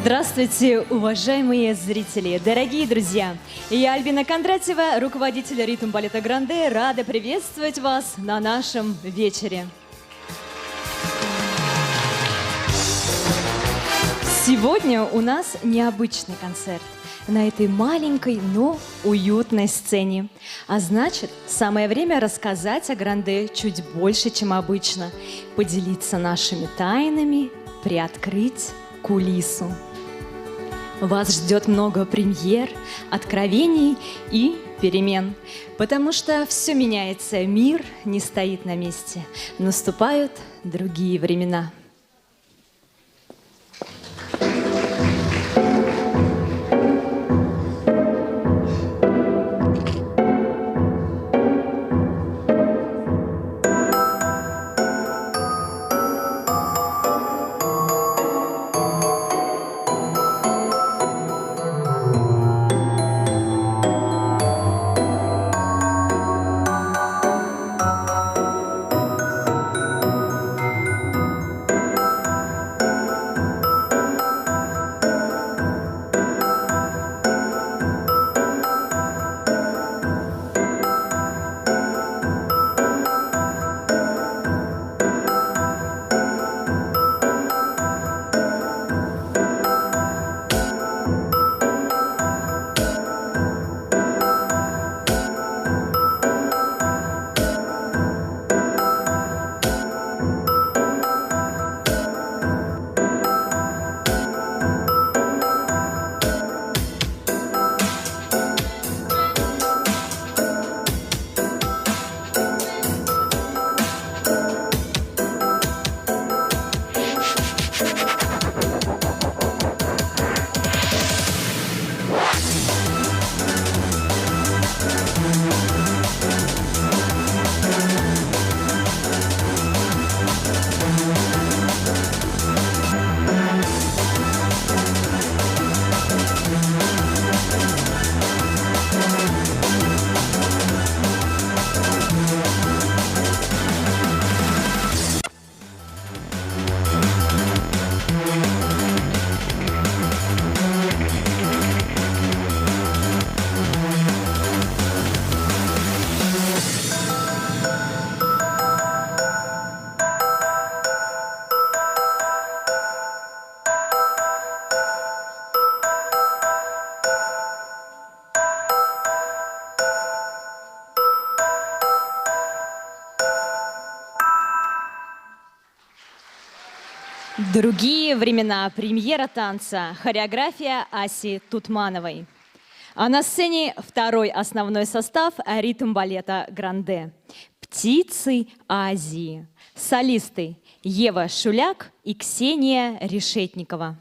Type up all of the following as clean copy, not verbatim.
Здравствуйте, уважаемые зрители, дорогие друзья! Я Альбина Кондратьева, руководитель ритм балета Гранде, рада приветствовать вас на нашем вечере. Сегодня у нас необычный концерт на этой маленькой, но уютной сцене. А значит, самое время рассказать о Гранде чуть больше, чем обычно, поделиться нашими тайнами, приоткрыть кулису. Вас ждет много премьер, откровений и перемен, потому что все меняется, мир не стоит на месте, наступают другие времена. Другие времена. Премьера танца. Хореография Аси Тутмановой. А на сцене второй основной состав ритм балета Гранде. Птицы Азии. Солисты Ева Шуляк и Ксения Решетникова.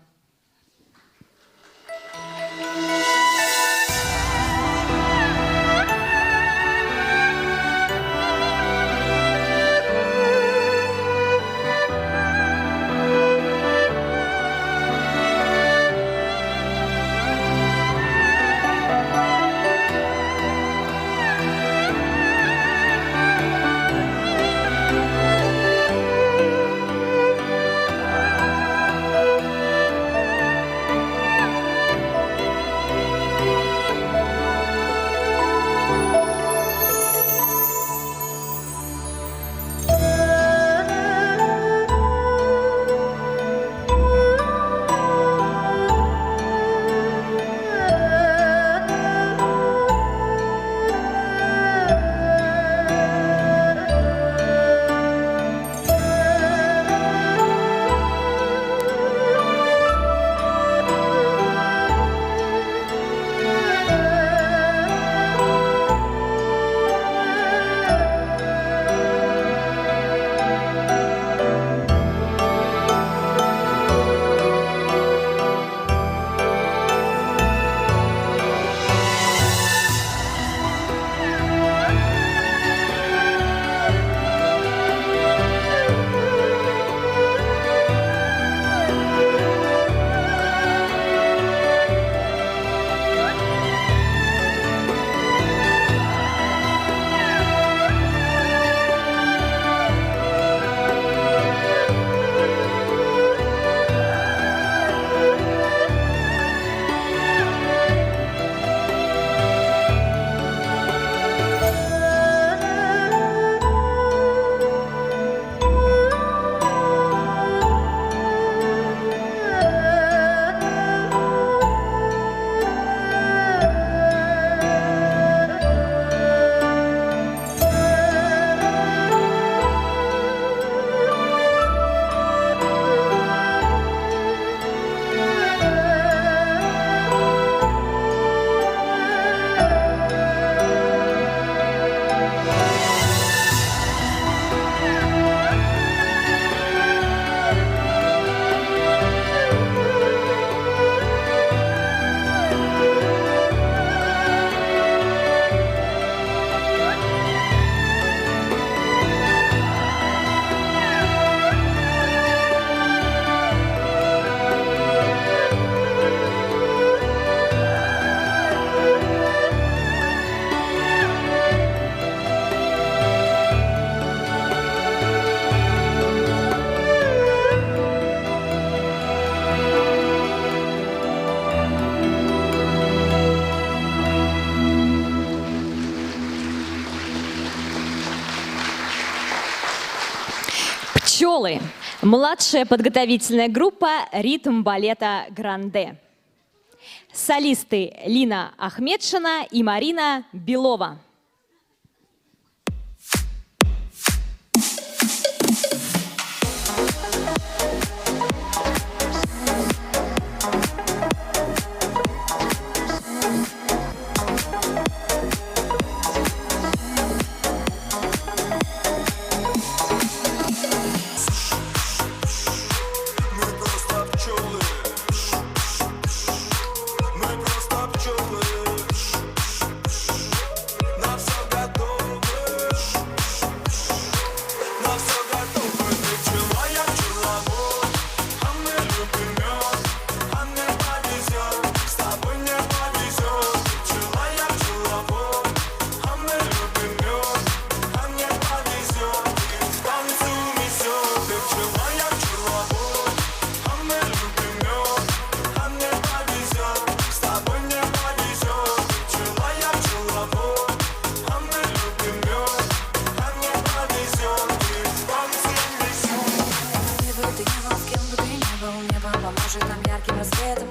Пчелы. Младшая подготовительная группа «Ритм балета Гранде». Солисты Лина Ахмедшина и Марина Белова.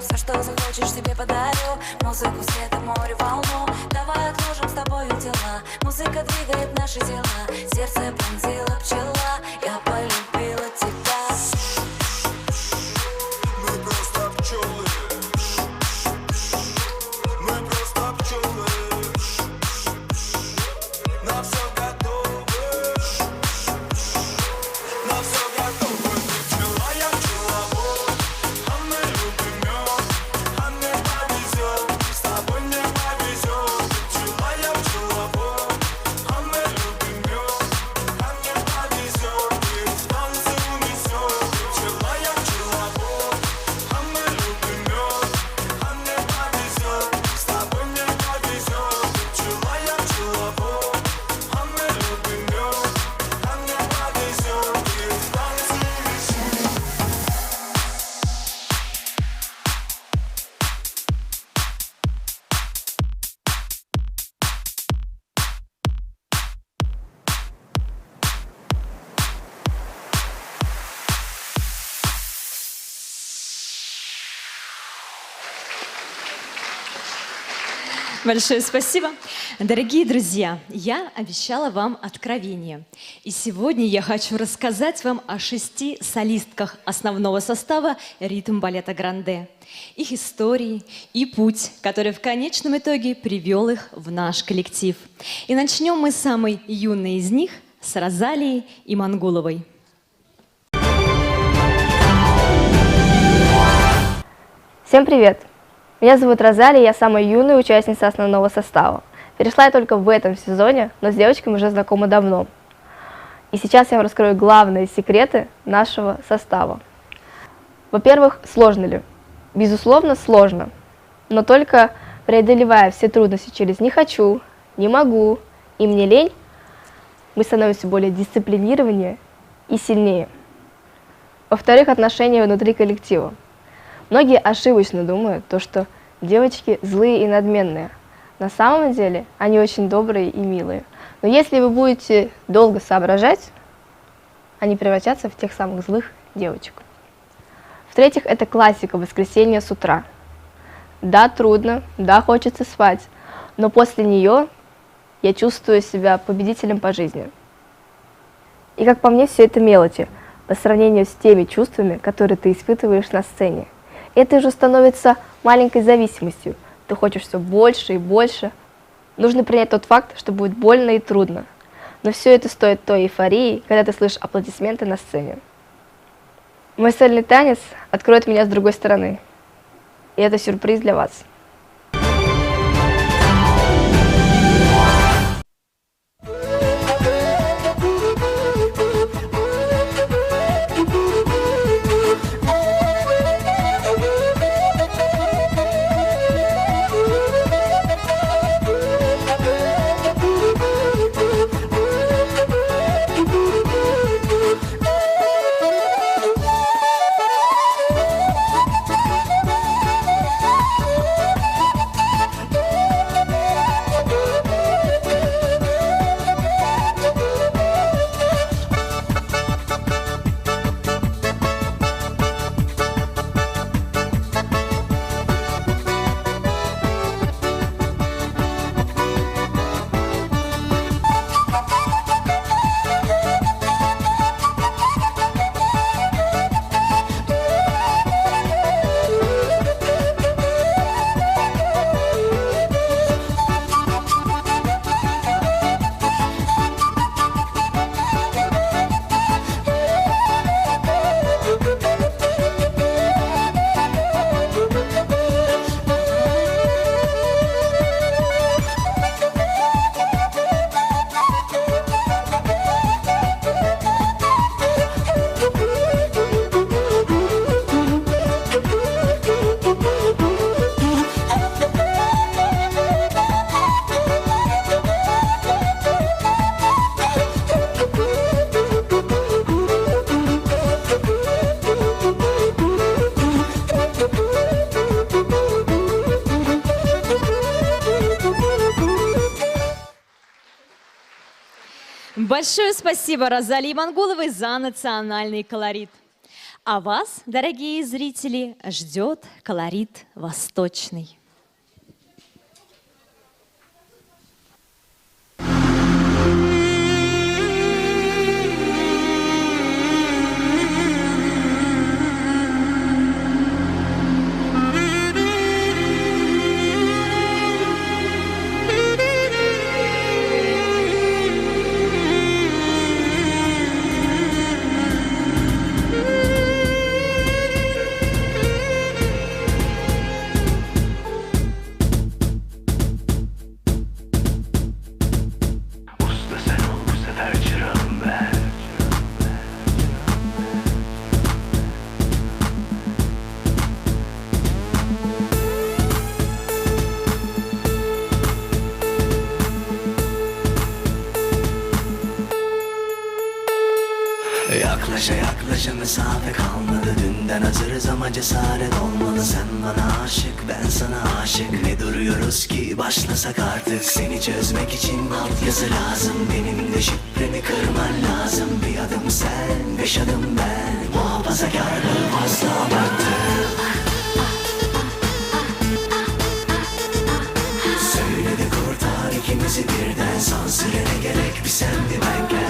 Все, что захочешь, себе подарю. Музыку, свет, море, волну. Давай отложим с тобою дела. Музыка двигает наши тела. Сердце пронзила пчела. Я полюбила тебя. Мы просто пчелы. Мы просто пчелы. На все готовы. На все готовы. Ты пчела, я пчеловод. А мы любим мед. А мне повезет. С тобой мне повезет. Ты пчела, я пчеловод. А мы любим мед. А мне повезет. Ты в танцы унесет. Ты пчела, я пчеловод. А мы любим мед. А мне повезет. С тобой мне повезет. Ты пчела, я пчеловод. А мы любим мед. А мне повезет. Ты в танцы унесет. Большое спасибо. Дорогие друзья, я обещала вам откровение. И сегодня я хочу рассказать вам о 6 солистках основного состава «Ритм балета Гранде». Их истории и путь, который в конечном итоге привел их в наш коллектив. И начнем мы с самой юной из них, с Розалией Имангуловой. Всем привет! Меня зовут Розалия, я самая юная участница основного состава. Перешла я только в этом сезоне, но с девочками уже знакома давно. И сейчас я вам раскрою главные секреты нашего состава. Во-первых, сложно ли? Безусловно, сложно. Но только преодолевая все трудности через «не хочу», «не могу» и «мне лень», мы становимся более дисциплинированнее и сильнее. Во-вторых, отношения внутри коллектива. Многие ошибочно думают, что девочки злые и надменные. На самом деле они очень добрые и милые. Но если вы будете долго соображать, они превратятся в тех самых злых девочек. В-третьих, это классика воскресенья с утра. Да, трудно, да, хочется спать, но после нее я чувствую себя победителем по жизни. И как по мне, все это мелочи по сравнению с теми чувствами, которые ты испытываешь на сцене. Это уже становится маленькой зависимостью. Ты хочешь все больше и больше. Нужно принять тот факт, что будет больно и трудно. Но все это стоит той эйфории, когда ты слышишь аплодисменты на сцене. Мой сольный танец откроет меня с другой стороны. И это сюрприз для вас. Большое спасибо Розалии Монголовой за национальный колорит. А вас, дорогие зрители, ждет колорит восточный. Usta sen ol bu sefer çırağım ben. Yaklaşa yaklaşa mesafe kalmadı. Dünden hazırız ama cesaret olmalı. Sen bana aşık, ben sana aşık. Ne duruyoruz ki başlasak artık. Seni çözmek için altyazı lazım. Benim de şifremi kırman lazım. Bir adım sen, 5 adım ben. Muhafazakarlığı fazla abarttı. Söyle de kurtar ikimizi birden. Sansüre gerek, bir sen bir ben gel.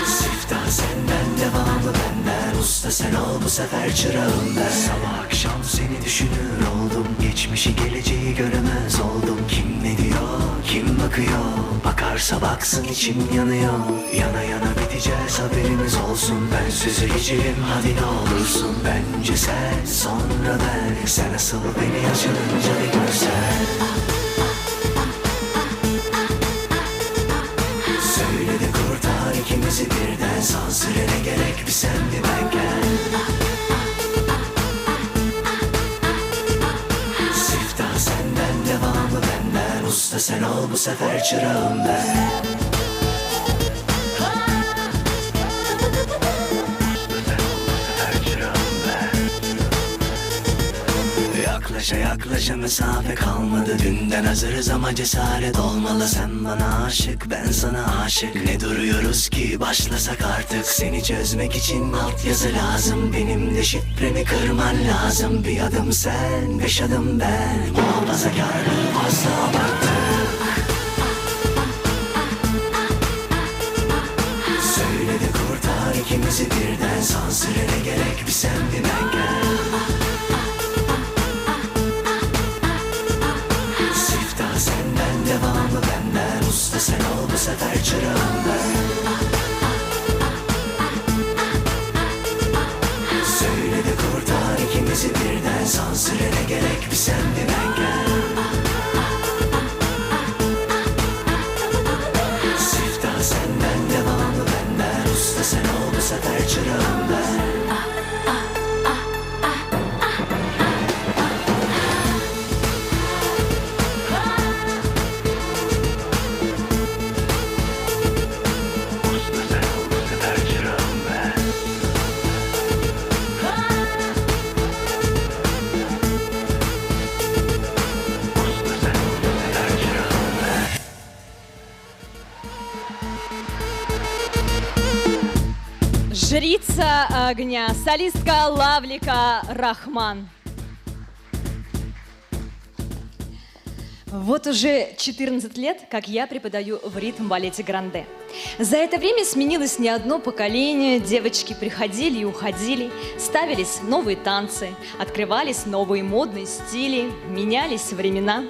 Siftah senden, devamı benden. Usta sen ol bu sefer çırağım ben. Sabah akşam seni düşünür oldum. Geçmişi geleceği göremez oldum. Kim ne diyor, kim bakıyor? Bakarsa baksın içim yanıyor. Yana yana biteceğiz haberimiz olsun. Ben süzüleceğim hadi ne olursun. Bence sen, sonra ben. Sen asıl beni açılınca bir görsen. Söyle de kurtar ikimizi birden. Sansüre gerek, bir sen bir ben gel. Siftah senden, devamı benden. Usta sen ol bu sefer çırağım ben. Yaklaşa yaklaşa mesafe kalmadı. Dünden hazırız ama cesaret olmalı. Sen bana aşık, ben sana aşık. Ne duruyoruz ki başlasak artık. Seni çözmek için altyazı lazım. Benim de şifremi kırman lazım. Bir adım sen, 5 adım ben. Muhafazakarlığı fazla abarttı. Söyle de kurtar ikimizi birden. Sansüre gerek, bir sen bir ben gel. Siftah senden, devamı benden. Usta sen ol bu sefer çırağım ben. Söyle de kurtar ikimizi birden. Sansüre gerek, bir sen bir ben gel. Siftah senden, devamı benden. Usta sen ol bu sefer çırağım ben. Usta sen ol bu sefer çırağım ben. Usta sen ol bu sefer çırağım ben. Жрица огня, солистка Лавлика Рахман. Вот уже 14 лет, как я преподаю в ритм-балете Гранде. За это время сменилось не одно поколение, девочки приходили и уходили, ставились новые танцы, открывались новые модные стили, менялись времена.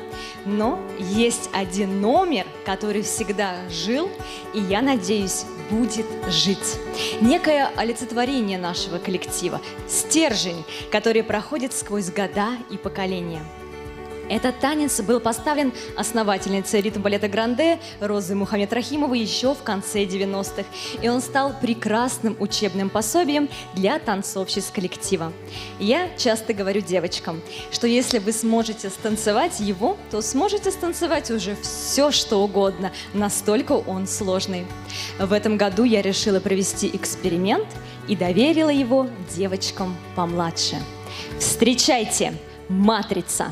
Но есть один номер, который всегда жил, и, я надеюсь, будет жить. Некое олицетворение нашего коллектива, стержень, который проходит сквозь года и поколения. Этот танец был поставлен основательницей ритм-балета Гранде Розой Мухаммед Рахимовой еще в конце 90-х, и он стал прекрасным учебным пособием для танцовщиц коллектива. Я часто говорю девочкам, что если вы сможете станцевать его, то сможете станцевать уже все, что угодно, настолько он сложный. В этом году я решила провести эксперимент и доверила его девочкам помладше. Встречайте, «Матрица».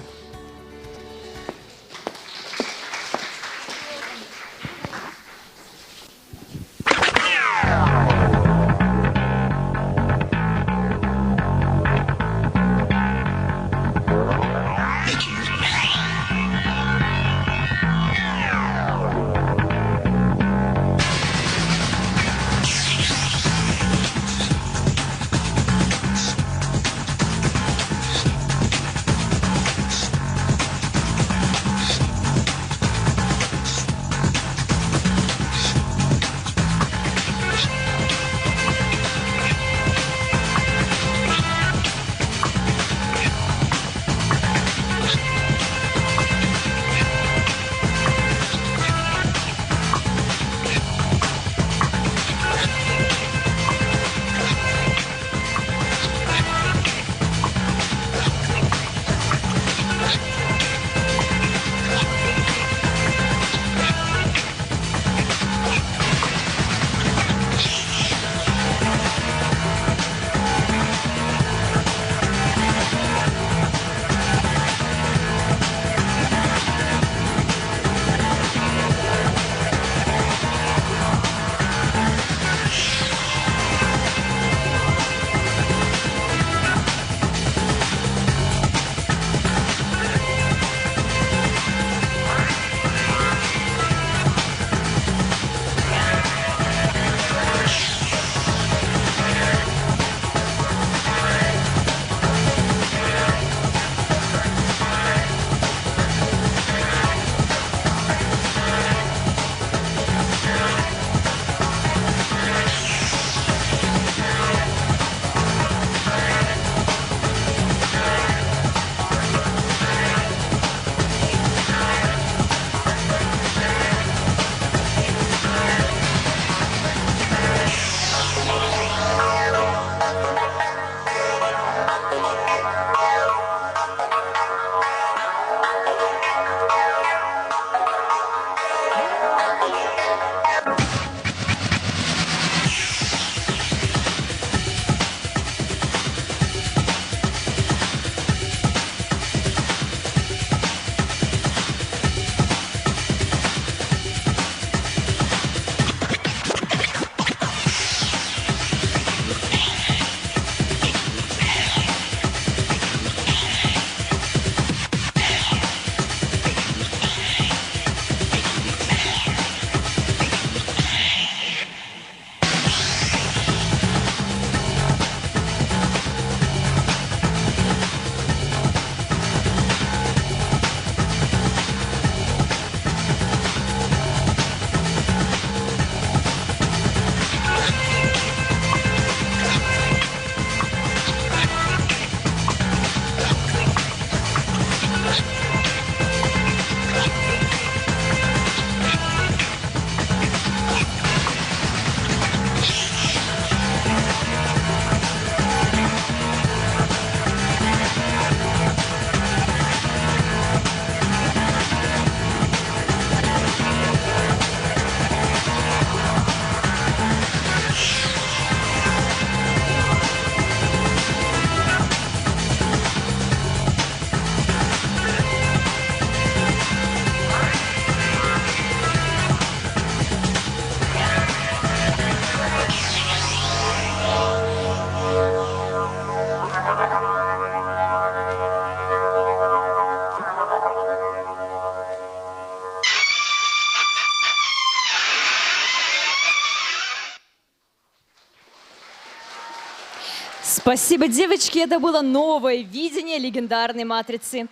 Спасибо, девочки. Это было новое видение легендарной матрицы.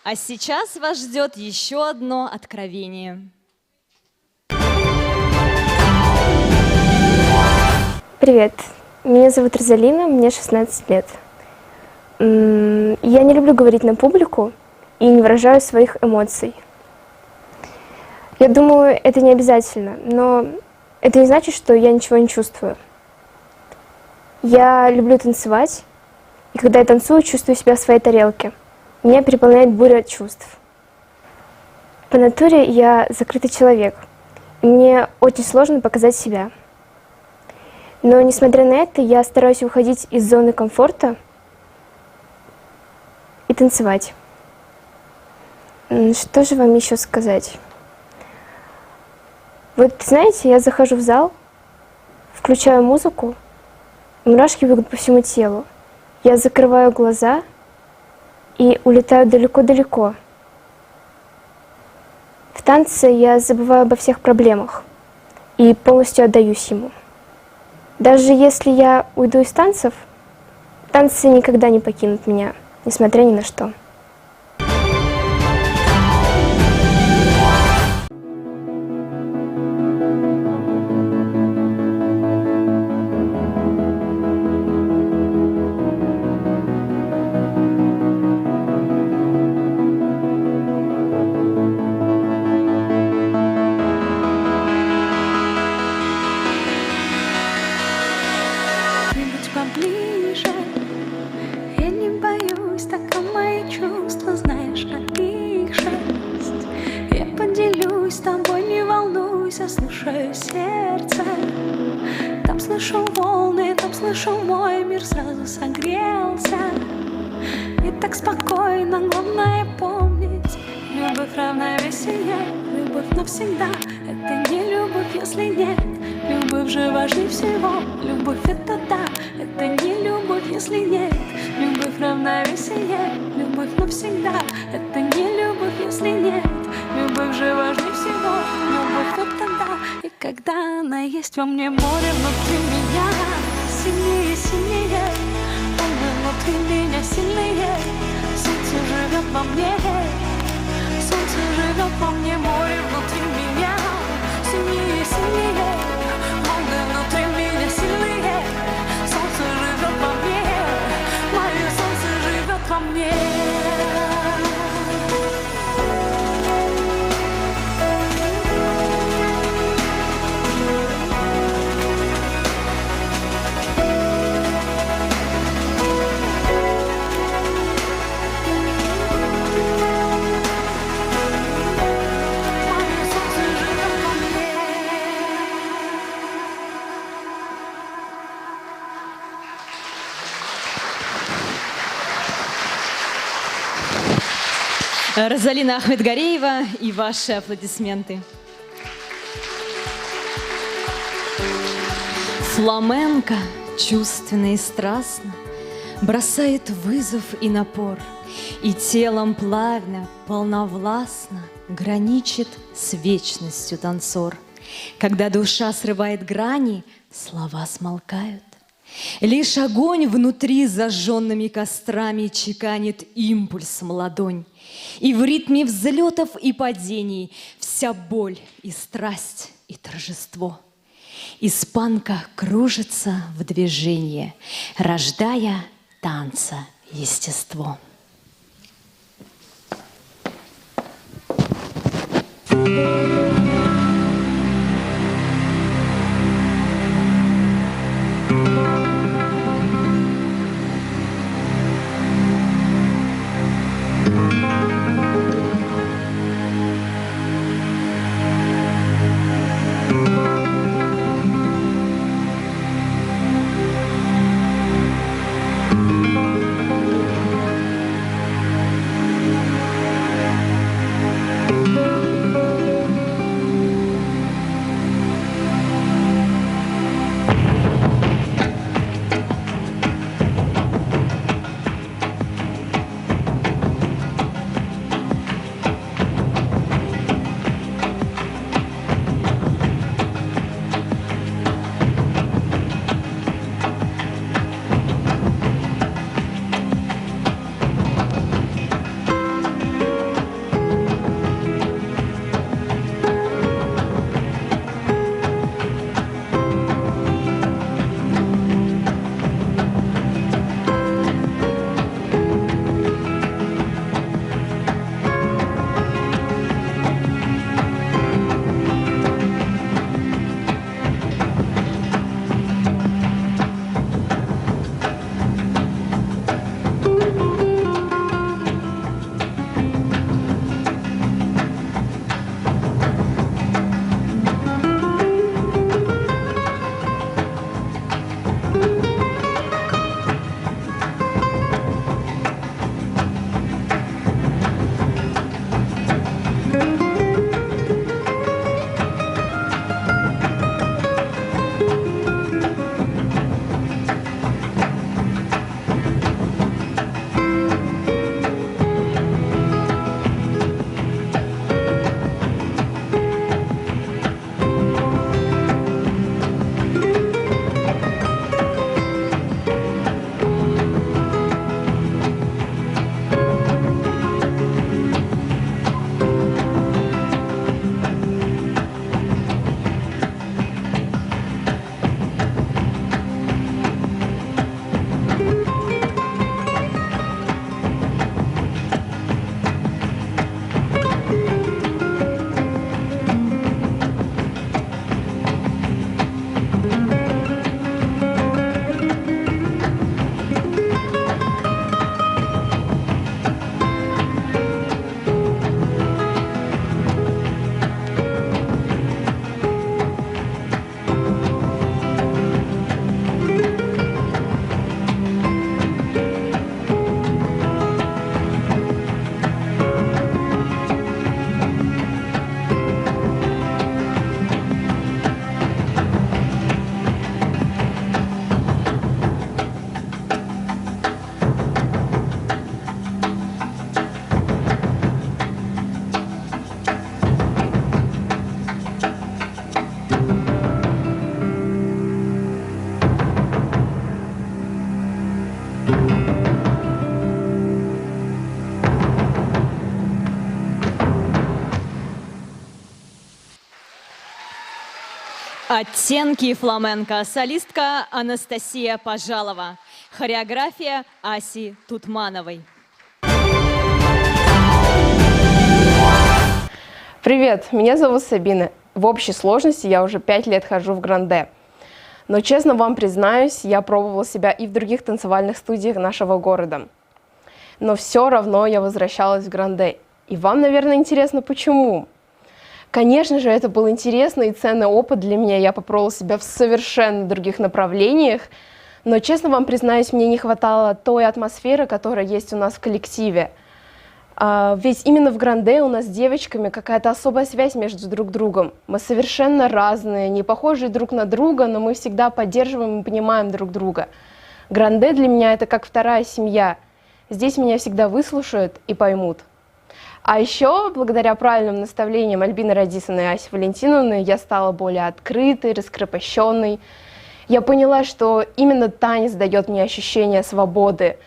А сейчас вас ждет еще одно откровение. Привет, меня зовут Розалина, мне 16 лет. Я не люблю говорить на публику и не выражаю своих эмоций. Я думаю, это не обязательно, но это не значит, что я ничего не чувствую. Я люблю танцевать, и когда я танцую, чувствую себя в своей тарелке. Меня переполняет буря чувств. По натуре я закрытый человек, и мне очень сложно показать себя. Но, несмотря на это, я стараюсь выходить из зоны комфорта и танцевать. Что же вам еще сказать? Вот, знаете, я захожу в зал, включаю музыку, и мурашки бегут по всему телу. Я закрываю глаза и улетаю далеко-далеко. В танце я забываю обо всех проблемах и полностью отдаюсь ему. Даже если я уйду из танцев, танцы никогда не покинут меня, несмотря ни на что. Поближе, я не боюсь, так мои чувства, знаешь, на их 6. Я поделюсь с тобой, не волнуйся, слушаю сердце. Там слышу волны, там слышу мой мир, сразу согрелся. И так спокойно, главное помнить, любовь равновесие, любовь навсегда. Это не любовь, если нет. Любовь же важнее всего, любовь это да, это не любовь, если нет. Любовь равновесие, любовь навсегда, это не любовь, если нет. Любовь же важнее всего, любовь это да. И когда она есть во мне, море внутри меня сильнее, сильнее. Волны внутри меня сильнее, солнце живет во мне. Солнце живет во мне, море внутри меня сильнее, сильнее. Внутри меня сильнее, солнце живет во мне, мое солнце живет во мне. Розалина Ахмедгареева и ваши аплодисменты. Фламенко чувственно и страстно бросает вызов и напор, и телом плавно, полновластно граничит с вечностью танцор. Когда душа срывает грани, слова смолкают. Лишь огонь внутри зажженными кострами чеканит импульсом ладонь. И в ритме взлетов и падений вся боль и страсть и торжество. Испанка кружится в движении, рождая танца естество. Оттенки фламенко. Солистка Анастасия Пожалова. Хореография Аси Тутмановой. Привет, меня зовут Сабина. В общей сложности я уже 5 лет хожу в Гранде. Но честно вам признаюсь, я пробовала себя и в других танцевальных студиях нашего города. Но все равно я возвращалась в Гранде. И вам, наверное, интересно, почему? Конечно же, это был интересный и ценный опыт для меня. Я попробовала себя в совершенно других направлениях. Но честно вам признаюсь, мне не хватало той атмосферы, которая есть у нас в коллективе. Ведь именно в Гранде у нас с девочками какая-то особая связь между друг другом. Мы совершенно разные, не похожие друг на друга, но мы всегда поддерживаем и понимаем друг друга. Гранде для меня это как вторая семья. Здесь меня всегда выслушают и поймут. А еще, благодаря правильным наставлениям Альбины Радисовны и Аси Валентиновны, я стала более открытой, раскрепощенной. Я поняла, что именно танец дает мне ощущение свободы.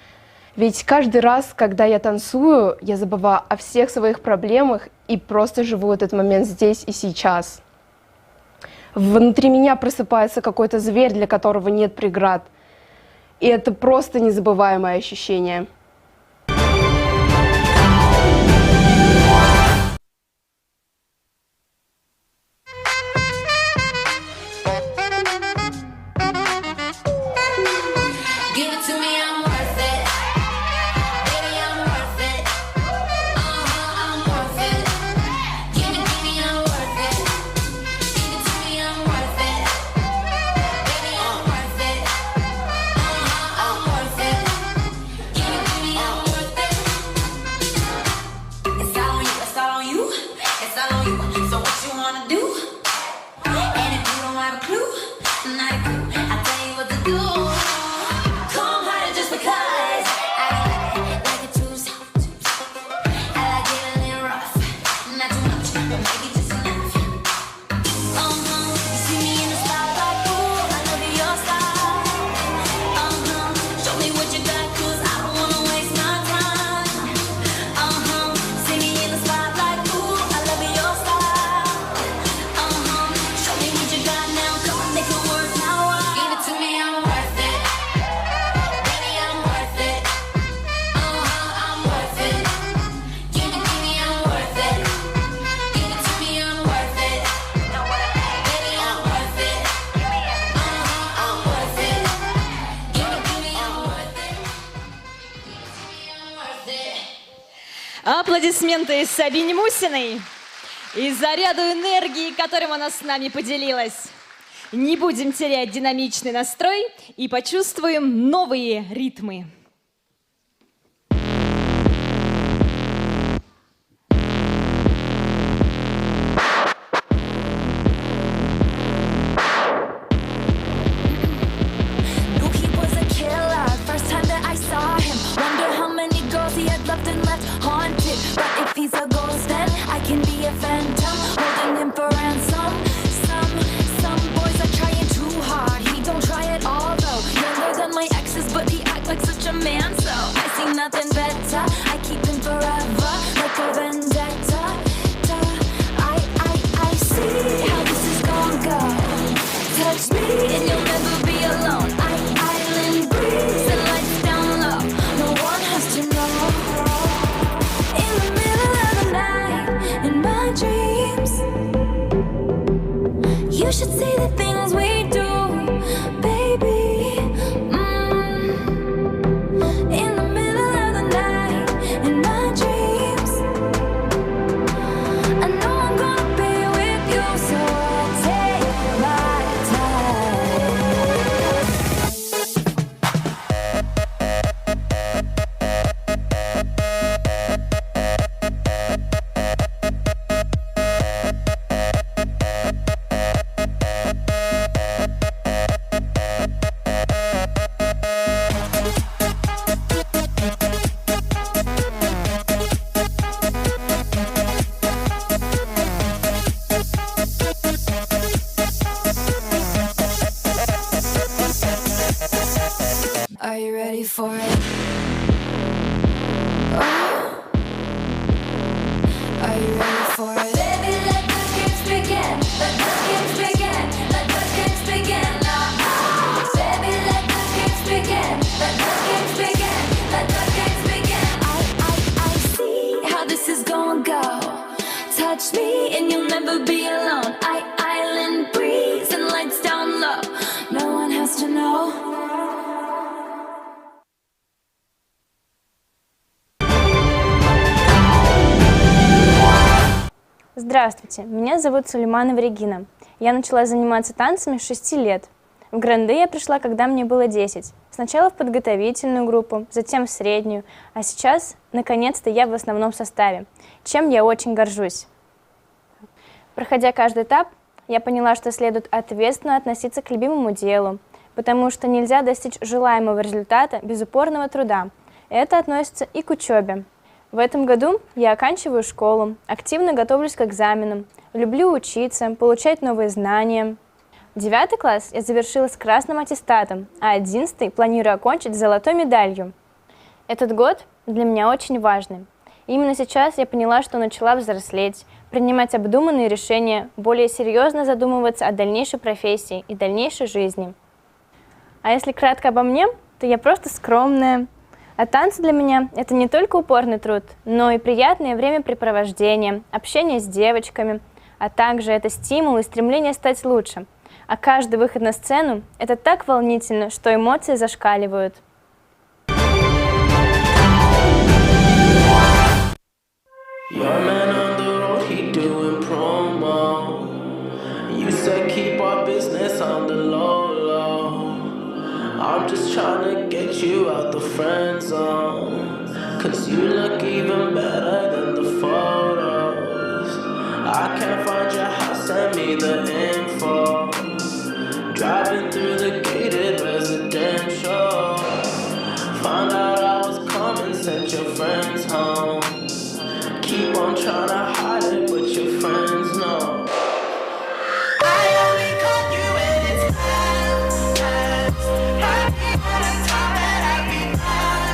Ведь каждый раз, когда я танцую, я забываю о всех своих проблемах и просто живу этот момент здесь и сейчас. Внутри меня просыпается какой-то зверь, для которого нет преград. И это просто незабываемое ощущение. Give it to me, I'm worth it. Baby, I'm worth it. I'm worth it. Give me, I'm worth it. Give it to me, I'm worth it. Baby, I'm worth it. I'm worth it. Give me, I'm worth it. It's all on you, it's all on you, it's all on you. So what you wanna do? And if you don't have a clue, not a clue, I'll tell you what to do. Come harder just because I like it too soft. I like it a little rough, not too much, but maybe just enough. You see me in the spotlight, ooh, I know you're your style. Show me what you got, 'cause I don't wanna waste my time. See me in the spotlight, ooh, I love your style. Show me what you got now, come on, make it work now. Give it to me, I'm worth it. Baby, I'm worth it. I'm worth it. Give me, I'm worth it. Give it to me, I'm worth it. Baby, I'm worth it. I'm worth it. Give me, I'm worth it. I'm worth it. Аплодисменты Сабине Мусиной и заряду энергии, которым она с нами поделилась. Не будем терять динамичный настрой и почувствуем новые ритмы. Knew he was a killer, first time that I saw him. Wonder how many girls he had loved and left haunted. But if he's a ghost, then I can be a phantom, holding him for ransom. Some boys are trying too hard. He don't try at all though. Younger than my exes, but he act like such a man. So I see nothing better. I keep him forever, like a vendetta. I see how this is gonna go. Touch me and you'll never be alone. Island breeze and lights down low. No one has to know. In the middle of the night, in my dreams, you should see the things we do, baby. In the middle of the night, in my dreams, I know I'm gonna be with you, so I'll take my time. Are you ready for it? Oh. Are you ready for it? Baby, let the games begin. Let the games begin. Let the go. Touch me and you'll never be alone. Island breeze and lights down low. No one has to know. Здравствуйте, меня зовут Сулейманова Регина. Я начала заниматься танцами с 6 лет. В Гранде я пришла, когда мне было 10. Сначала в подготовительную группу, затем в среднюю, а сейчас, наконец-то, я в основном составе, чем я очень горжусь. Проходя каждый этап, я поняла, что следует ответственно относиться к любимому делу, потому что нельзя достичь желаемого результата без упорного труда. Это относится и к учебе. В этом году я оканчиваю школу, активно готовлюсь к экзаменам, люблю учиться, получать новые знания. 9 класс я завершила с красным аттестатом, а 11 планирую окончить с золотой медалью. Этот год для меня очень важный. Именно сейчас я поняла, что начала взрослеть, принимать обдуманные решения, более серьезно задумываться о дальнейшей профессии и дальнейшей жизни. А если кратко обо мне, то я просто скромная. А танцы для меня – это не только упорный труд, но и приятное времяпрепровождение, общение с девочками, а также это стимул и стремление стать лучше. А каждый выход на сцену – это так волнительно, что эмоции зашкаливают. Your man on the road, he doing promo. You said keep our business on the low, low. I'm just trying to get you out the friend zone. Cause you look even better than the photos. I can't find your house, send me the info. Driving through the gated residential. Found out I was coming, sent your friends home. Keep on trying to hide it, but your friends know. I only call you when it's bad. Happy when it's time that I be by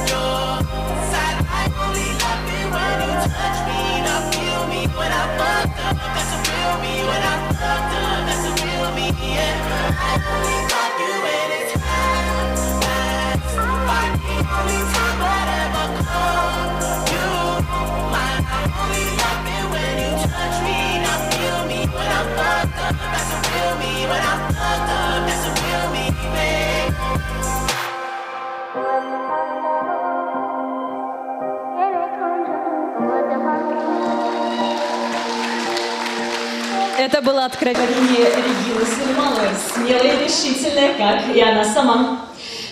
your side. I only love it when you touch me. Now feel me when I fucked up. That's a real me. When I fucked up, that's a real me. Yeah. I only call you when it's bad. The only time I'd ever call you mine. I only love it when you touch me. Now feel me when I'm fucked up. That's a real me. When I'm fucked up, that's a real me, babe. Это было откровение Регины Сулеймановой, смелая и решительная, как и она сама.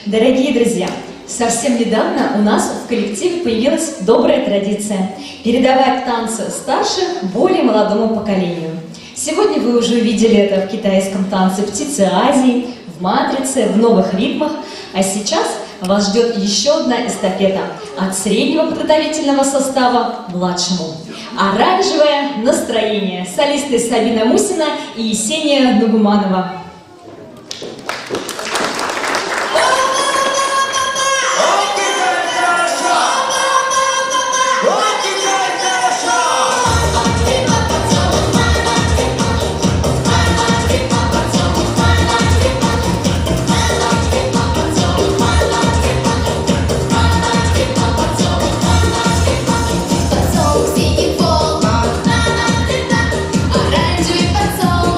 Дорогие друзья, совсем недавно у нас в коллективе появилась добрая традиция – передавать танцы старше более молодому поколению. Сегодня вы уже увидели это в китайском танце «Птицы Азии», в «Матрице», в новых ритмах, а сейчас вас ждет еще одна эстафета от среднего подготовительного состава к младшему. «Оранжевое настроение». Солисты Сабина Мусина и Есения Нугуманова. Оранжевый поцелуй,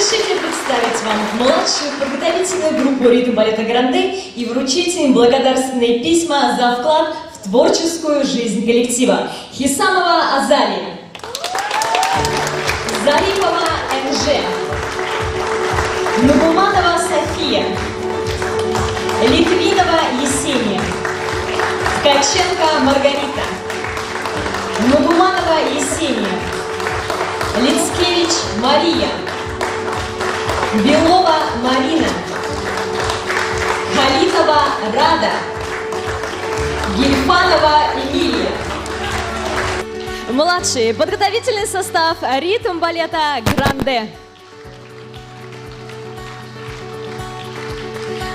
разрешите представить вам младшую подготовительную группу ритм балета Гранде и вручить им благодарственные письма за вклад в творческую жизнь коллектива. Хисамова Азалия, Зарипова НЖ, Нугуманова София, Литвинова Есения, Ткаченко Маргарита, Нугуманова Есения, Лицкевич Мария, Белова Марина, Халитова Рада, Гельфанова Эмилия. Младший подготовительный состав ритм балета Гранде.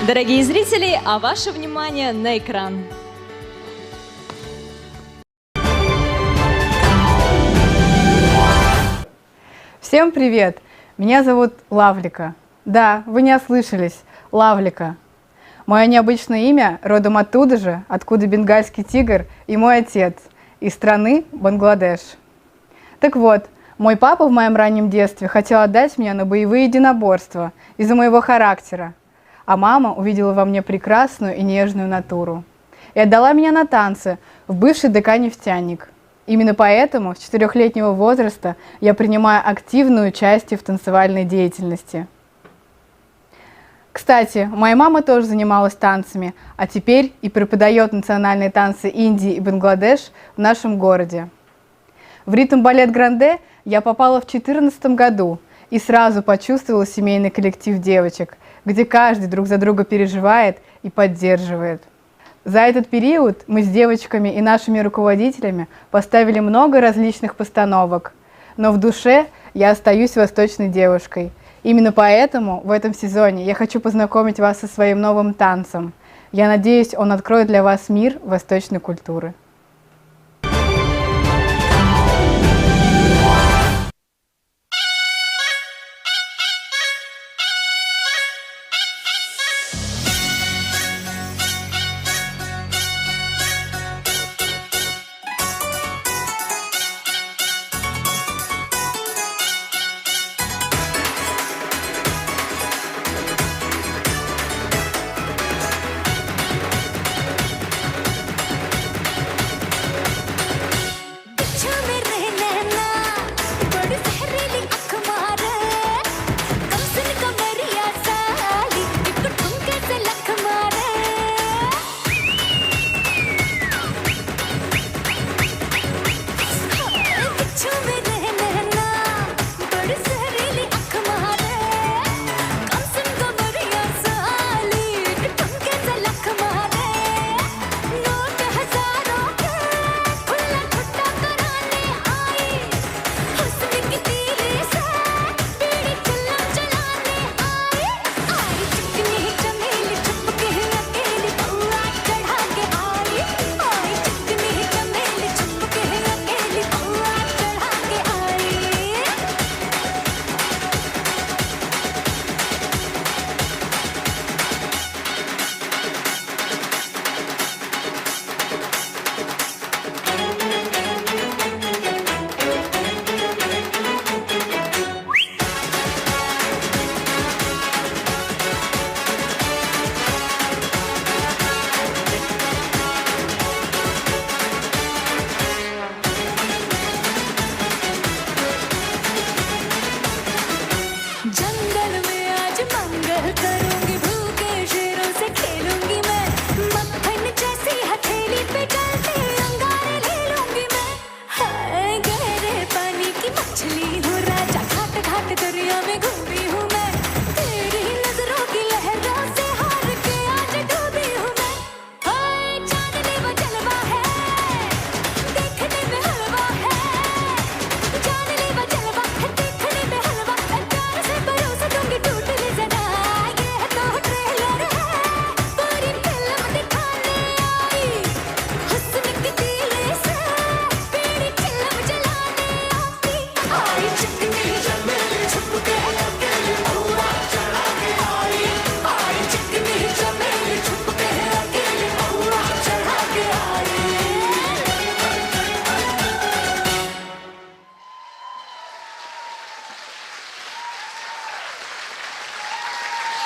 Дорогие зрители, а ваше внимание на экран. Всем привет! Меня зовут Лавлика. Да, вы не ослышались, Лавлика. Мое необычное имя родом оттуда же, откуда бенгальский тигр и мой отец, из страны Бангладеш. Так вот, мой папа в моем раннем детстве хотел отдать меня на боевые единоборства из-за моего характера, а мама увидела во мне прекрасную и нежную натуру и отдала меня на танцы в бывший ДК «Нефтяник». Именно поэтому с 4-летнего возраста я принимаю активное участие в танцевальной деятельности. Кстати, моя мама тоже занималась танцами, а теперь и преподает национальные танцы Индии и Бангладеш в нашем городе. В ритм-балет Гранде я попала в 2014 году и сразу почувствовала семейный коллектив девочек, где каждый друг за друга переживает и поддерживает. За этот период мы с девочками и нашими руководителями поставили много различных постановок, но в душе я остаюсь восточной девушкой. Именно поэтому в этом сезоне я хочу познакомить вас со своим новым танцем. Я надеюсь, он откроет для вас мир восточной культуры.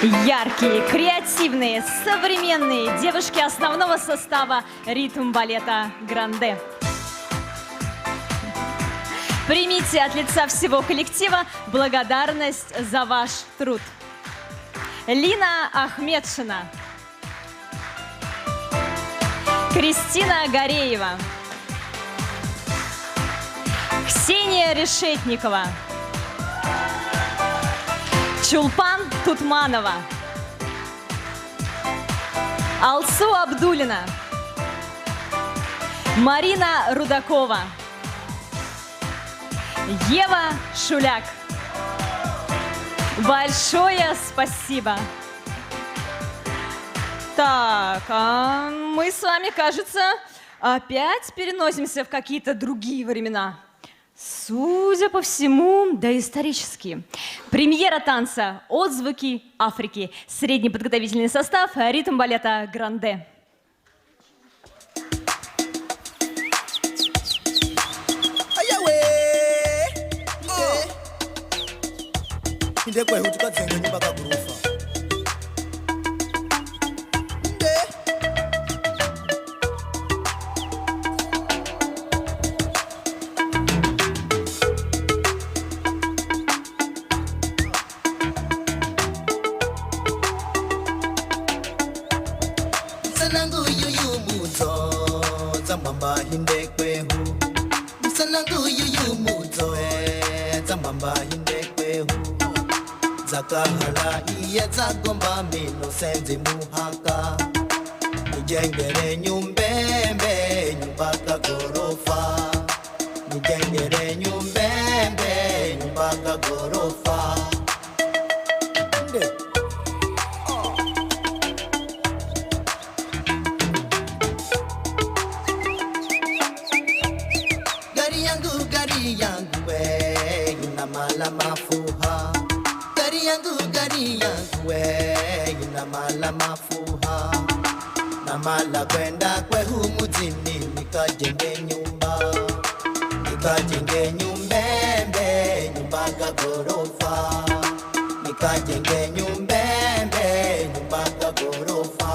Яркие, креативные, современные девушки основного состава ритм-балета «Гранде». Примите от лица всего коллектива благодарность за ваш труд. Лина Ахмедшина, Кристина Гореева, Ксения Решетникова, Чулпан Тутманова, Алсу Абдулина, Марина Рудакова, Ева Шуляк. Большое спасибо. Так, а мы с вами, кажется, опять переносимся в какие-то другие времена. Судя по всему, доисторические. Премьера танца «Отзвуки Африки». Средний подготовительный состав ритм-балета «Гранде». Zakahala iye zagomba mino senzi muhaka Nijengere nyumbembe nyumbaka gorofa Nijengere nyumbembe nyumbaka gorofa Gari yangu we inamala mafuha Gari yangu we inamala mafuha Namala kwenda kwe humuzini nikajenge nyumba Nikajenge nyumbembe nyumbaka gorofa Nikajenge nyumbembe nyumbaka gorofa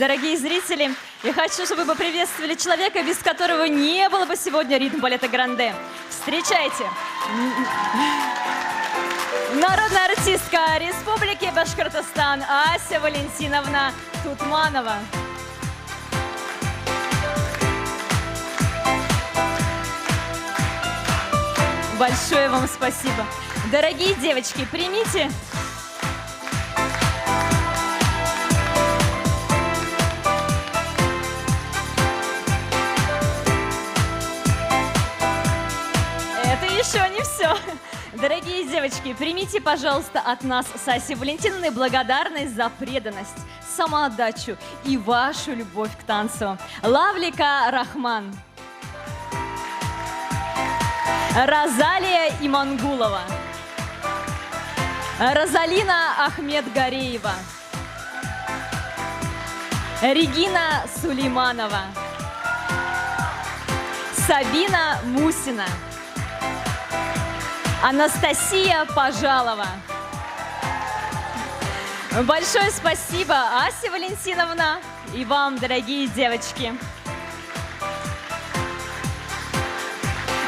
дорогие зрители, я хочу, чтобы вы поприветствовали человека, без которого не было бы сегодня ритм балета Гранде. Встречайте! Народная артистка Республики Башкортостан Ася Валентиновна Тутманова. Большое вам спасибо. Дорогие девочки, примите. Это еще не все. Дорогие девочки, примите, пожалуйста, от нас с Асей Валентиновной благодарность за преданность, самоотдачу и вашу любовь к танцу. Лавлика Рахман. Розалия Имангулова. Розалина Ахмедгареева. Регина Сулейманова. Сабина Мусина. Анастасия Пожалова. Большое спасибо, Ася Валентиновна, и вам, дорогие девочки.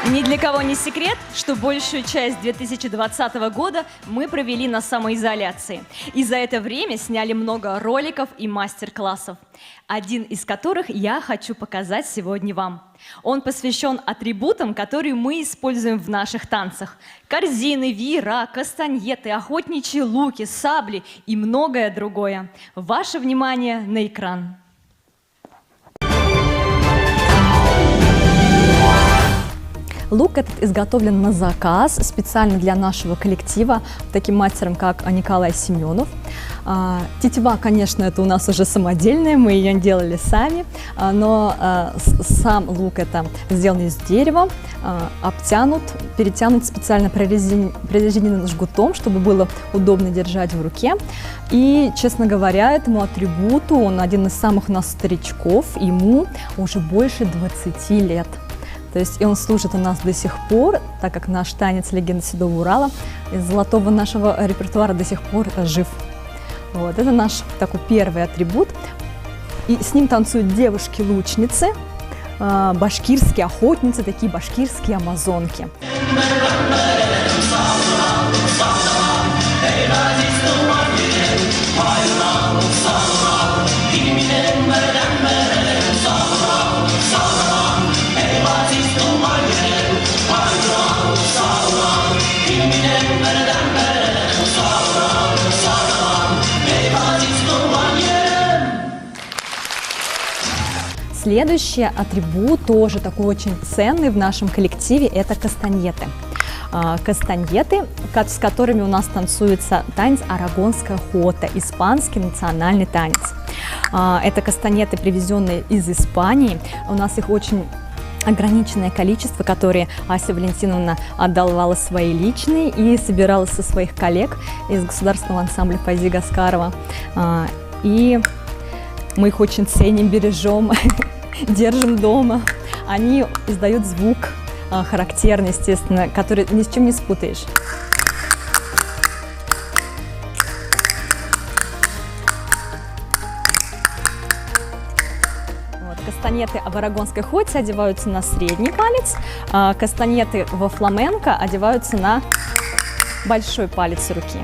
Ни для кого не секрет, что большую часть 2020 года мы провели на самоизоляции. И за это время сняли много роликов и мастер-классов, один из которых я хочу показать сегодня вам. Он посвящен атрибутам, которые мы используем в наших танцах. Корзины, веера, кастаньеты, охотничьи луки, сабли и многое другое. Ваше внимание на экран. Лук этот изготовлен на заказ специально для нашего коллектива, таким мастером, как Николай Семенов. Тетива, конечно, это у нас уже самодельная, мы ее делали сами, но сам лук это сделан из дерева, обтянут, перетянут специально прорезиненным жгутом, чтобы было удобно держать в руке. И, честно говоря, этому атрибуту, он один из самых у нас старичков, ему уже больше 20 лет. То есть и он служит у нас до сих пор, так как наш танец «Легенда Седого Урала» из золотого нашего репертуара до сих пор жив. Вот, это наш такой первый атрибут. И с ним танцуют девушки-лучницы, башкирские охотницы, такие башкирские амазонки. Следующий атрибут, тоже такой очень ценный в нашем коллективе, это кастаньеты. Кастаньеты, с которыми у нас танцуется танец арагонская хота, испанский национальный танец. Это кастаньеты, привезенные из Испании. У нас их очень ограниченное количество, которые Ася Валентиновна отдавала свои личные и собирала со своих коллег из государственного ансамбля Файзи Гаскарова. И мы их очень ценим, бережем, держим дома. Они издают звук характерный, естественно, который ни с чем не спутаешь. Кастаньеты в арагонской хоте одеваются на средний палец, кастаньеты во фламенко одеваются на большой палец руки.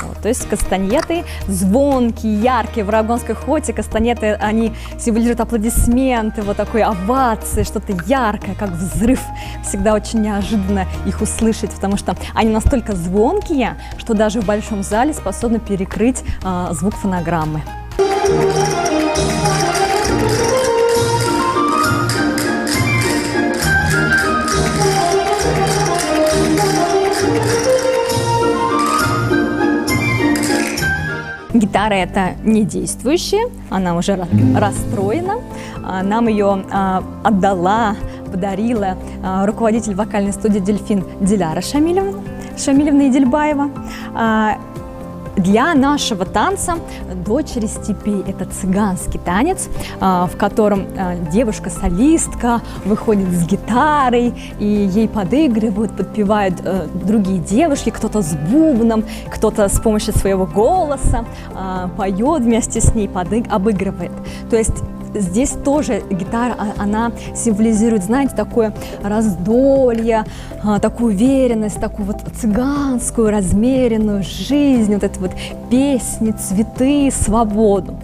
Вот, то есть кастаньеты звонкие, яркие. В арагонской хоте кастаньеты, они символизируют аплодисменты, вот такой овации, что-то яркое, как взрыв. Всегда очень неожиданно их услышать, потому что они настолько звонкие, что даже в большом зале способны перекрыть звук фонограммы. Гитара это не действующая, она уже расстроена. Нам ее отдала, подарила руководитель вокальной студии «Дельфин» Диляра Шамилевна Идельбаева. Для нашего танца «Дочери степей» — это цыганский танец, в котором девушка-солистка выходит с гитарой, и ей подыгрывают, подпевают другие девушки, кто-то с бубном, кто-то с помощью своего голоса поет вместе с ней, обыгрывает. То есть здесь тоже гитара, она символизирует, знаете, такое раздолье, такую уверенность, такую вот цыганскую, размеренную жизнь, вот эти вот песни, цветы, свободу.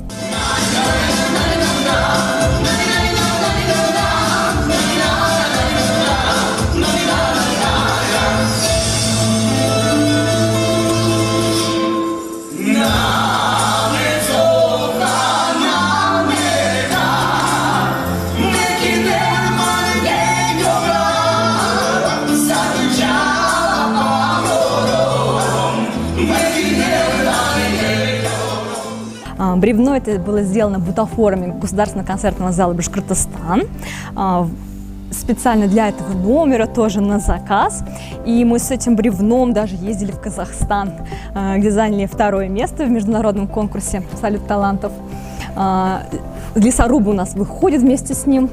Бревно это было сделано бутафорами Государственного концертного зала Башкортостан. Специально для этого номера, тоже на заказ. И мы с этим бревном даже ездили в Казахстан, где заняли 2-е место в международном конкурсе «Салют талантов». Лесорубы у нас выходят вместе с ним.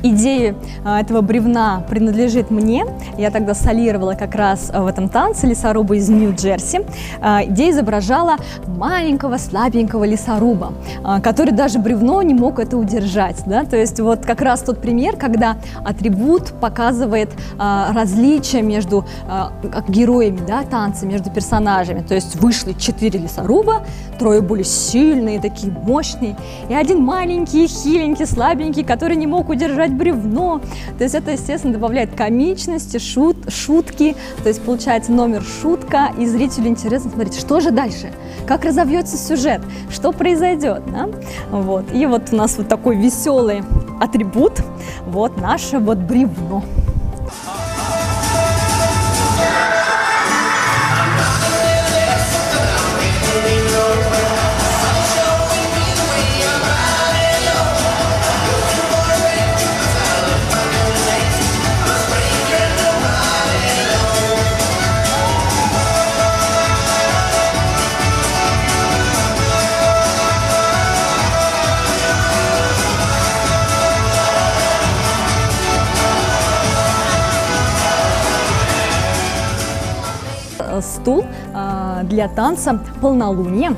Идея этого бревна принадлежит мне. Я тогда солировала как раз в этом танце лесоруба из Нью-Джерси, где изображала маленького слабенького лесоруба, который даже бревно не мог это удержать. Да? То есть вот как раз тот пример, когда атрибут показывает различия между героями, да, танца, между персонажами. То есть вышли 4 лесоруба, 3 были сильные, такие мощные, и 1 маленький, хиленький, слабенький, который не мог удержать бревно. То есть это, естественно, добавляет комичности, шутки. То есть получается номер шутка, и зрителю интересно смотреть, что же дальше, как разовьется сюжет, что произойдет. Да? Вот. И вот у нас вот такой веселый атрибут, вот наше вот бревно. Стул для танца «Полнолуние»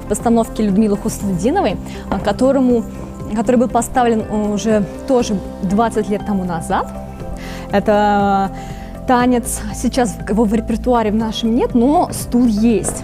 в постановке Людмилы Хуснутдиновой, который был поставлен уже тоже 20 лет тому назад. Это танец, сейчас его в репертуаре в нашем нет, но стул есть.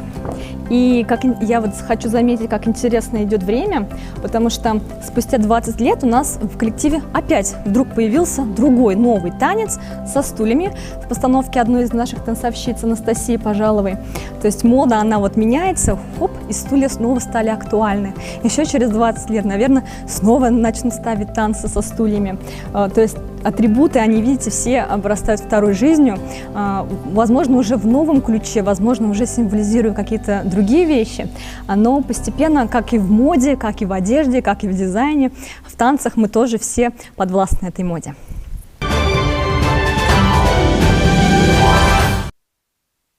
И я вот хочу заметить, как интересно идет время, потому что спустя 20 лет у нас в коллективе опять вдруг появился другой, новый танец со стульями в постановке одной из наших танцовщиц Анастасии Пожаловой. То есть мода, она вот меняется, хоп, и стулья снова стали актуальны. Еще через 20 лет, наверное, снова начнут ставить танцы со стульями. То есть атрибуты, они, видите, все обрастают второй жизнью, возможно, уже в новом ключе, возможно, уже символизируя какие-то другие вещи, но постепенно, как и в моде, как и в одежде, как и в дизайне, в танцах мы тоже все подвластны этой моде.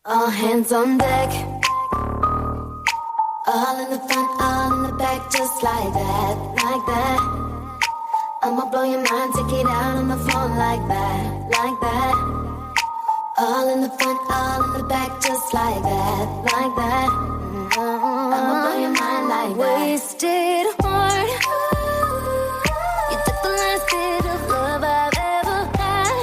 All hands on deck. All in the front, all in the back, just like that, like that. I'ma blow your mind, take it out on the floor like that, like that. All in the front, all in the back, just like that, like that. I'ma blow your mind like that. Wasted heart. You took the last bit of love I've ever had.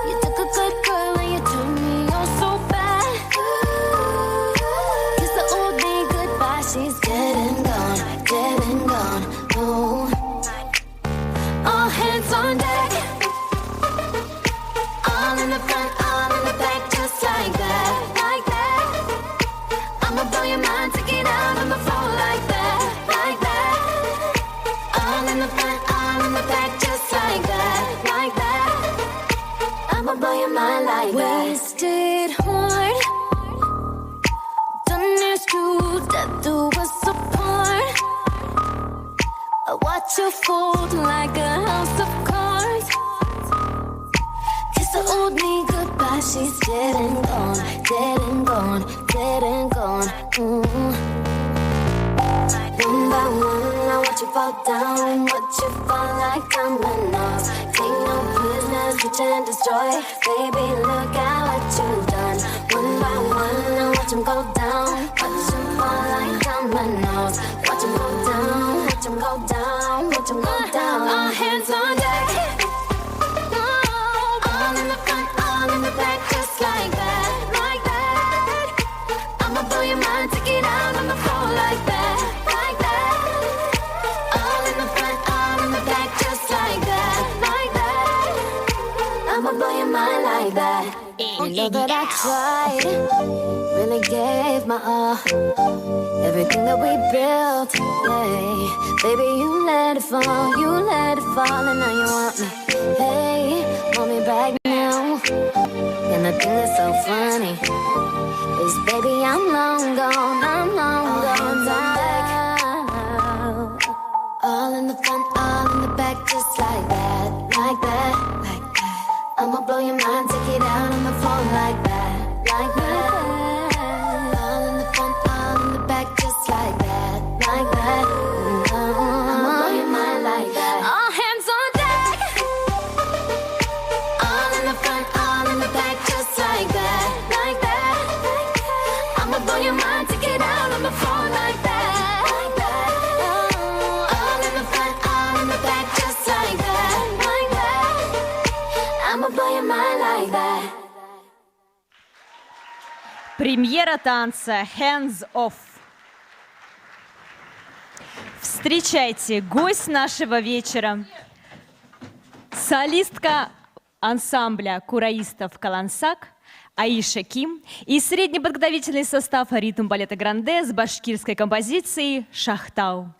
You took a good girl and you turned me on so bad. Kiss the old me goodbye, she's dead and gone, dead and gone. Oh. All hands on deck. All in the front, all in the back, just like that, like that. I'ma blow your mind, take it out on the floor like that, like that. All in the front, all in the back, just like that, like that. I'ma blow your mind like that. Wasted heart. Done this to death do us apart. I watch you fold like a house of cards. Kiss the old me goodbye, she's dead and gone, dead and gone, dead and gone. One by one, I watch you fall down, watch you fall like dominoes. Take no prisoners, pretend destroy. Baby, look at what you've done. One by one, I watch them go down, watch them fall like dominoes. Watch them go down, watch them go down, watch them go down. All hands on deck. All in the front, all in the back, just like that, like that. I'ma blow your mind, take it out on the floor like that, like that. All in the front, all in the back, just like that, like that. I'ma blow your mind like that. You know that I tried, really gave my all, everything that we built, yeah. Baby, you let it fall, and now you want me. Hey, want me back now? And the thing that's so funny is, baby, I'm long gone now. All in the front, all in the back, just like that, like that, like that. I'ma blow your mind, take it out on the floor like that, like that. All in the front, all in the back, just like that, like that. I'ma blow your mind like that. All hands on deck. All in the front, all in the back, just like that, like that. I'ma blow your mind, take it out on the floor like that, like that. All in the front, all in the back, just like that, like that. I'ma blow your mind like that. Премьера танца «Hands Off». Встречайте, гость нашего вечера, солистка ансамбля кураистов «Калансак» Аиша Ким и среднеподготовительный состав ритм балета «Гранде» с башкирской композицией «Шахтау».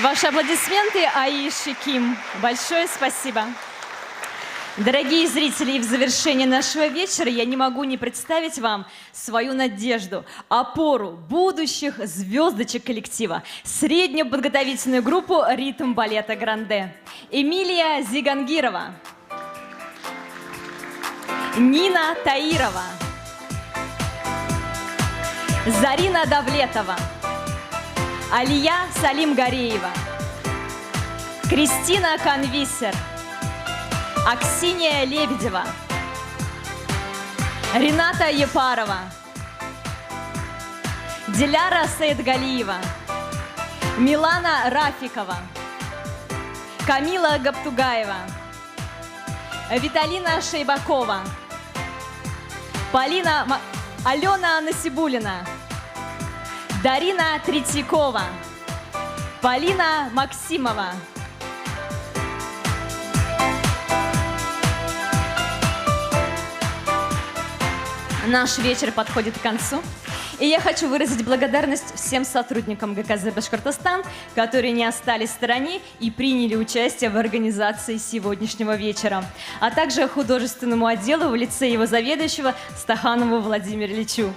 Ваши аплодисменты Аиши Ким. Большое спасибо. Дорогие зрители, и в завершении нашего вечера я не могу не представить вам свою надежду, опору будущих звездочек коллектива, среднюю подготовительную группу «Ритм балета Гранде». Эмилия Зигангирова, Нина Таирова, Зарина Давлетова, Алия Салим-Гареева, Кристина Канвисер, Аксинья Лебедева, Рената Епарова, Диляра Саидгалиева, Милана Рафикова, Камила Гаптугаева, Виталина Шейбакова, Алена Насибулина, Дарина Третьякова, Полина Максимова. Наш вечер подходит к концу, и я хочу выразить благодарность всем сотрудникам ГКЗ «Башкортостан», которые не остались в стороне и приняли участие в организации сегодняшнего вечера, а также художественному отделу в лице его заведующего Стаханову Владимиру Ильичу,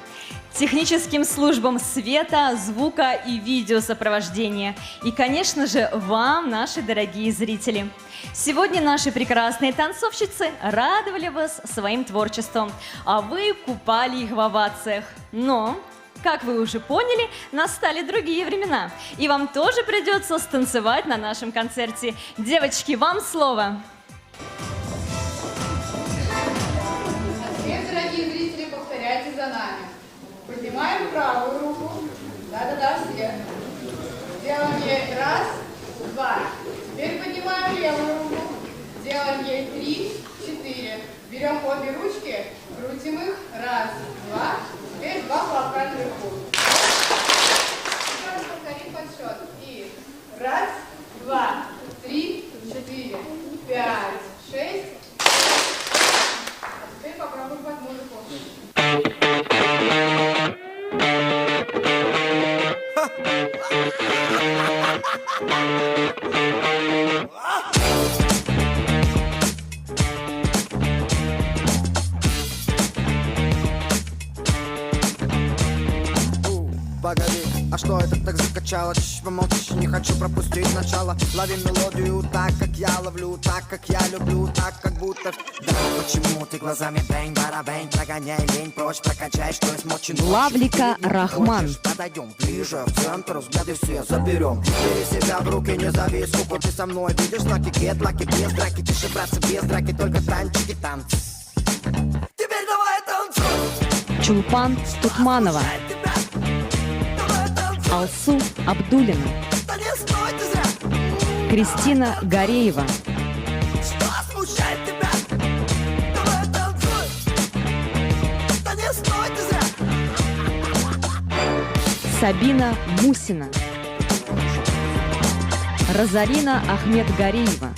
техническим службам света, звука и видеосопровождения. И, конечно же, вам, наши дорогие зрители. Сегодня наши прекрасные танцовщицы радовали вас своим творчеством, а вы купали их в овациях. Но, как вы уже поняли, настали другие времена, и вам тоже придется станцевать на нашем концерте. Девочки, вам слово. Теперь, дорогие зрители, повторяйте за нами. Поднимаем правую руку. Да-да-да, все. Делаем ей раз, два. Теперь поднимаем левую руку. Делаем ей 3, 4. Берем обе ручки, крутим их. Раз, два. Теперь 2 хлопка наверху. Сейчас повторим подсчет. И раз, два, 3, 4, 5, 6. А теперь попробуем под музыку. Погоди, а что это так закачало? Чуть помолчишь, не хочу пропустить начало. Лови мелодию так, как я ловлю, так, как я люблю, так, как будто... Да, почему ты глазами бэнь-барабэнь, прогоняй лень, прочь прокачай, что есть мочи. Лавлика Рахман. Подойдем ближе, в центр, взгляды все заберем. Бери себя в руки, не зови, сколько ты со мной. Видишь, лаки кет, лаки без драки, тише, братцы, без драки, только танчики, танцы. Теперь давай танцуй. Чулпан Тутманова, Алсу Абдулина, Кристина Гареева, Сабина Мусина, Розалина Ахмедгареева,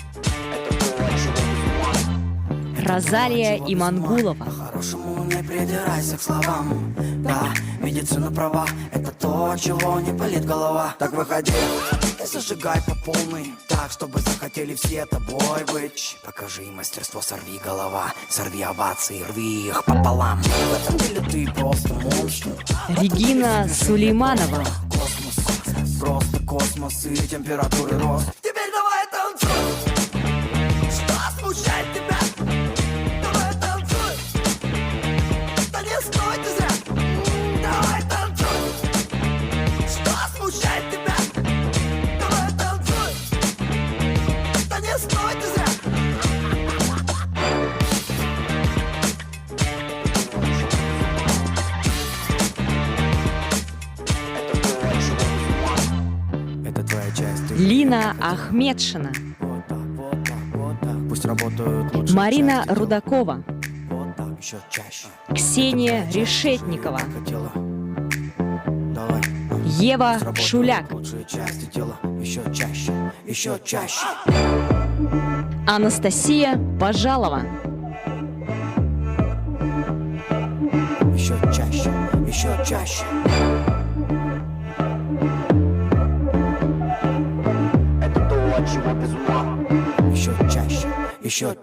Розалия Имангулова. По-хорошему не придирайся к словам. Да, медицина права, это то, от чего не болит голова. Так выходи и зажигай по полной, так, чтобы захотели все тобой быть. Покажи мастерство, сорви голова, сорви овации, рви их пополам. В этом деле ты просто монстр. Регина Сулейманова, Космос, просто космос и температуры рост. Теперь давай танцуй. Что смущает тебя? Давай танцуй. Да не стой ты зря. Давай танцуй. Что смущает тебя? Давай танцуй. Да не стой ты зря. Это твоя часть. Лина Ахмедшина, Пусть работают лучше. Марина Рудакова, Вот так, еще чаще. Ксения Решетникова, Хотела. Давай. Ева Шуляк, Лучшие части тела. Еще чаще. Еще чаще. Анастасия Пожалова, Еще чаще. Еще чаще. сводит его без ума. Еще чаще, еще.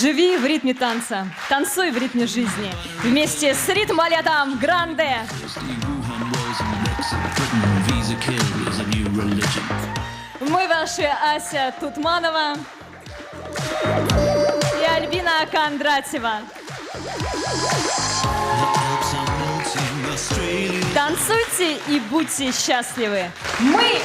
Живи в ритме танца, танцуй в ритме жизни. Вместе с ритм-балетом Гранде. Мы ваши Ася Тутманова и Альбина Кондратьева. Танцуйте и будьте счастливы. Мы